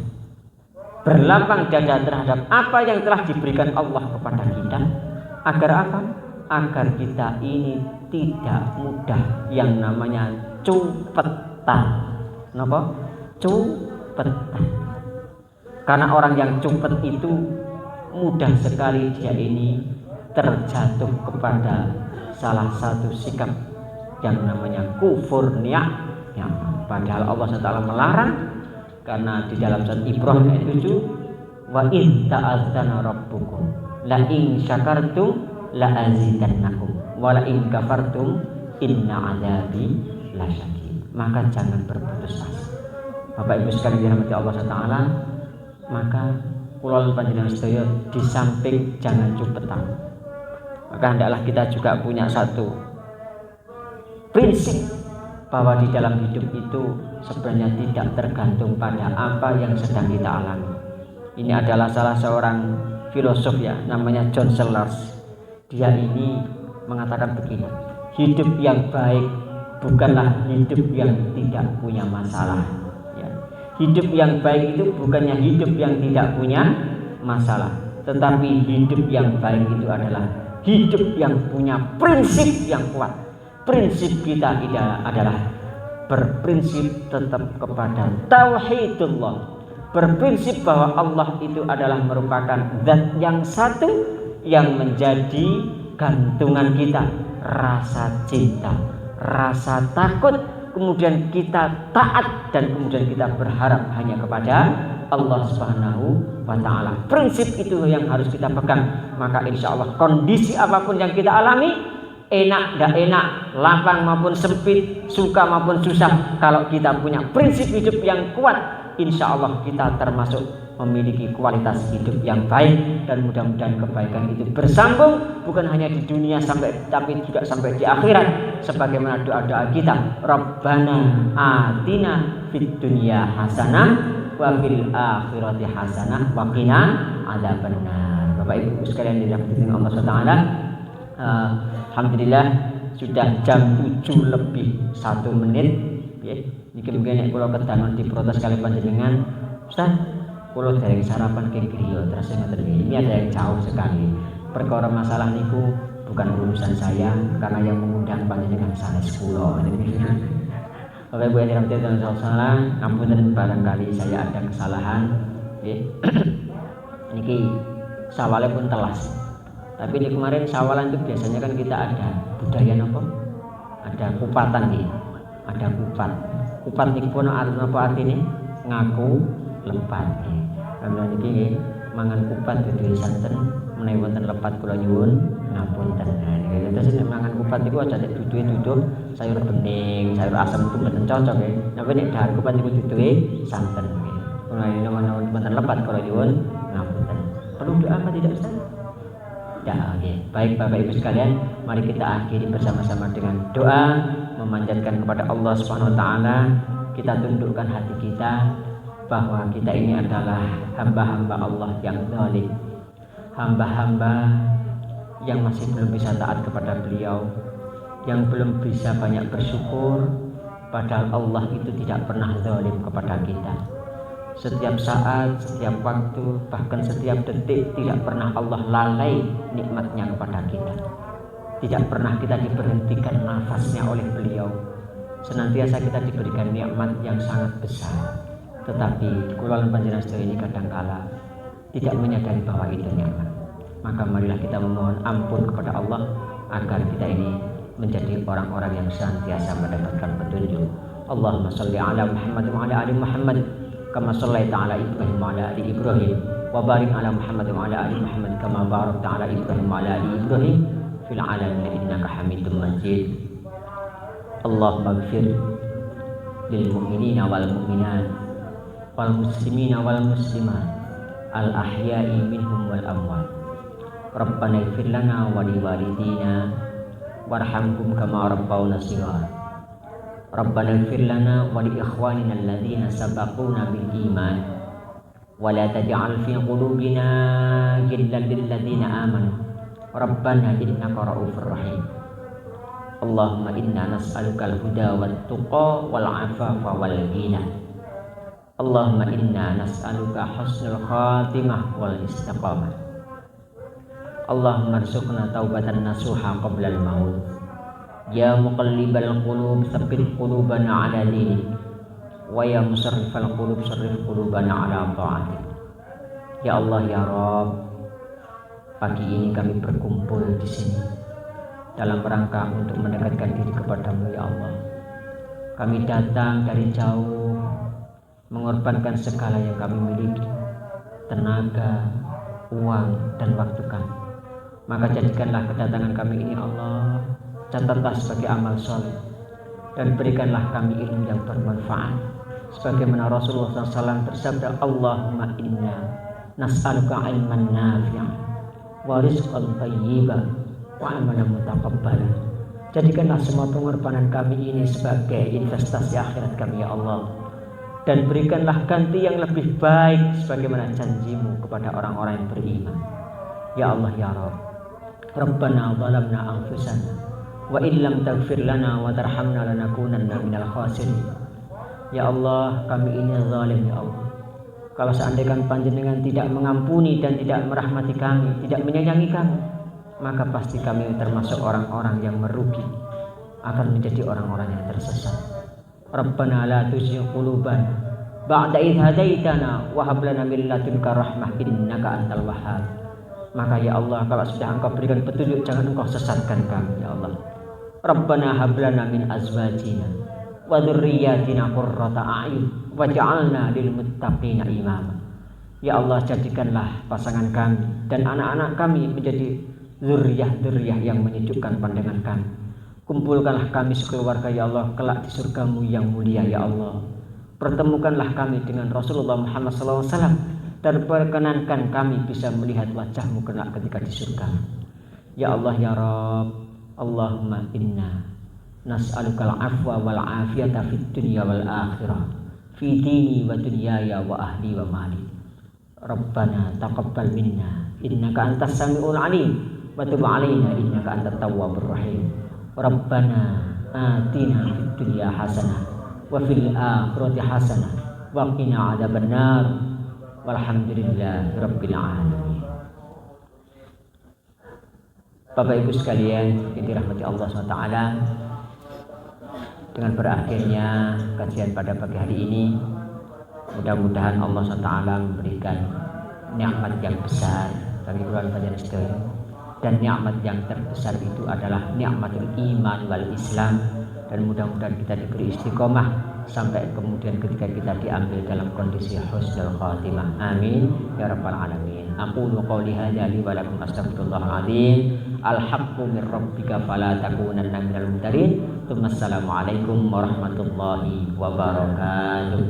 berlapang dada terhadap apa yang telah diberikan Allah kepada kita. Agar apa? Agar kita ini tidak mudah yang namanya cupetan. Kenapa? Cupetan. Karena orang yang cupet itu mudah sekali dia ini terjatuh kepada salah satu sikap yang namanya kufur ni'mah. Padahal Allah SWT melarang, karena di dalam surat Ibrahim ayat 7, wa in ta'adzana rabbukum la in syakartum la azidannakum wa la in kafartum inna adzabi lasyadid. Maka jangan berputus asa. Bapak Ibu sekalian dirahmati Allah Taala, maka kulolan panjenengan sedaya di samping jangan cupetan, maka hendaklah kita juga punya satu prinsip bahwa di dalam hidup itu sebenarnya tidak tergantung pada apa yang sedang kita alami. Ini adalah salah seorang filosof ya, namanya John Sellers. Dia ini mengatakan begini, hidup yang baik bukanlah hidup yang tidak punya masalah ya. Hidup yang baik itu bukannya hidup yang tidak punya masalah, tetapi hidup yang baik itu adalah hidup yang punya prinsip yang kuat. Prinsip kita adalah berprinsip tetap kepada tauhidullah, berprinsip bahwa Allah itu adalah merupakan zat yang satu yang menjadi gantungan kita, rasa cinta, rasa takut, kemudian kita taat dan kemudian kita berharap hanya kepada Allah Subhanahu wa taala. Prinsip itu yang harus kita pegang, maka insya Allah kondisi apapun yang kita alami enak tidak enak, lapang maupun sempit, suka maupun susah, kalau kita punya prinsip hidup yang kuat, insya Allah kita termasuk memiliki kualitas hidup yang baik, dan mudah-mudahan kebaikan itu bersambung bukan hanya di dunia tapi juga sampai di akhirat, sebagaimana doa-doa kita, Rabbana atina fid dunya hasanah wa fil akhirati hasanah wa qina adzabannar. Bapak Ibu sekalian dirahmati Allah SWT, alhamdulillah sudah jam 7 lebih 1 menit. Mungkin kalau kedangan diprotes kali panjenengan, Ustaz, kalau dari sarapan ke griya terus ini ada yang jauh sekali. Perkara masalah niku bukan urusan saya, karena yang mengundang panjenengan sanes kula. Bapak Ibu yang dirahmati Allah, ampun barangkali saya ada kesalahan. Niki sawale pun telas. Tapi di kemarin sawalan itu biasanya kan kita ada budaya apa? Ada kupatan nih. Ada kupat. Kupat niki pun apa artinya? Ngaku lepat. Karena niki mangan kupat dudu santen menawi wonten lepat kula nyuwun ngapunten. Nah, terus mangan kupat niku aja duduhe duduk sayur bening, sayur asem itu mboten cocok nggih. Napa nek dahar kupat niku duduhe santen nggih. Menawi wonten lepat kula nyuwun ngapunten. Perlu doa apa tidak Ustaz? Ya, okay. Baik Bapak Ibu sekalian, mari kita akhiri bersama-sama dengan doa memanjatkan kepada Allah Subhanahu wa taala. Kita tundukkan hati kita bahwa kita ini adalah hamba-hamba Allah yang zalim, hamba-hamba yang masih belum bisa taat kepada Beliau, yang belum bisa banyak bersyukur, padahal Allah itu tidak pernah zalim kepada kita. Setiap saat, setiap waktu, bahkan setiap detik tidak pernah Allah lalai nikmatnya kepada kita. Tidak pernah kita diberhentikan nafasnya oleh Beliau. Senantiasa kita diberikan nikmat yang sangat besar. Tetapi kula lan panjenengan sedaya ini kadangkala tidak menyadari bahwa itu nikmat. Maka marilah kita memohon ampun kepada Allah agar kita ini menjadi orang-orang yang senantiasa mendapatkan petunjuk. Allahumma shalli ala Muhammad wa ala ali Muhammad kama shallaita ala Ibrahim wa ala ali Ibrahim wa barik ala Muhammad wa ala ali Muhammad kama barakta ala Ibrahim wa ala ali Ibrahim fil alamin innaka Hamidum Majid. Allahumma ighfir lil mu'minina wal mu'minat wal muslimina wal muslimat al ahya'i minhum wal amwat. Rabbana ighfir lana wa li walidina warhamhum kama rabbawna shighara. Rabbana ighfir lana wa li ikhwanina alladhina sabaquna bil iman wa la taj'al fi qulubina ghillan lil ladzina amanu Rabbana innaka ra'ufur rahim. Allahumma inna nas'aluka al-huda wat tuqa wal 'afafa wal ghina. Allahumma inna nas'aluka husnul khatimah wal istiqamah. Allahumma arzuqna taubatan nasuha qabla al-maut. Ya muqallibal qulub tsabbit qulubana 'ala dinik. Wa ya musarrifal qulub sarrif qulubana 'ala ta'atik. Ya Allah ya Rabb, pagi ini kami berkumpul di sini dalam rangka untuk mendekatkan diri kepada-Mu ya Allah. Kami datang dari jauh, mengorbankan segala yang kami miliki, tenaga, uang, dan waktu kami. Maka jadikanlah kedatangan kami ini Allah, catatlah sebagai amal soleh, dan berikanlah kami ilmu yang bermanfaat. Sebagaimana Rasulullah SAW bersabda, Allahumma inna nas'aluka ilman nafi'an wa rizqan thayyiban wa amalan mutaqabbalan. Jadikanlah semua pengorbanan kami ini sebagai investasi akhirat kami ya Allah, dan berikanlah ganti yang lebih baik sebagaimana janji-Mu kepada orang-orang yang beriman ya Allah ya Rabb. Rabbana zalamna anfusana wa illam taghfir lana wa tarhamna lanakunanna minal khasirin. Ya Allah, kami ini zalim ya Allah. Kalau seandainya Panjenengan tidak mengampuni dan tidak merahmati kami, tidak menyayangi kami, maka pasti kami termasuk orang-orang yang merugi, akan menjadi orang-orang yang tersesat. Rabbana la tuzigh qulubana ba'da idh hadaitana wa hab lana min ladunka rahmah innaka antal wahhab. Maka ya Allah, kalau sudah Engkau berikan petunjuk, jangan Engkau sesatkan kami ya Allah. Rabbana hab lana min azwajina wa dzurriyyatina qurrata a'yun waj'alna lil muttaqina imama. Ya Allah, jadikanlah pasangan kami dan anak-anak kami menjadi zuriyah-zuriyah yang menyejukkan pandangan kami. Kumpulkanlah kami sekeluarga ya Allah kelak di surgamu yang mulia ya Allah. Pertemukanlah kami dengan Rasulullah Muhammad SAW dan perkenankan kami bisa melihat wajahmu kelak ketika di surga. Ya Allah ya Rabb, Allahumma inna nas'alukal afwa wal afiyata fid dunya wal akhirah, fi dini wa dunyaya wa ahli wa mali. Rabbana taqabbal minna innaka antas samiul alim wa tub alaina innaka antat tawwabur rahim. Rabbana atina fid dunya hasanah wa fil akhirati hasanah wa qina adzabannar. Walhamdulillahi rabbil alamin. Bapak Ibu sekalian yang dirahmati Allah SWT, dengan berakhirnya kajian pada pagi hari ini, mudah-mudahan Allah SWT memberikan nikmat yang besar bagi keluarga panjenengan sedaya. Dan nikmat yang terbesar itu adalah nikmatul iman wal Islam, dan mudah-mudahan kita diberi istiqomah sampai kemudian ketika kita diambil dalam kondisi husnul khatimah. Amin ya rabbal alamin. Aqulu qouli hadza li wa lakum astaghfirullahal azim. Al-haqqu min rabbika fala takunanna minal mumtarin. Assalamualaikum warahmatullahi wabarakatuh.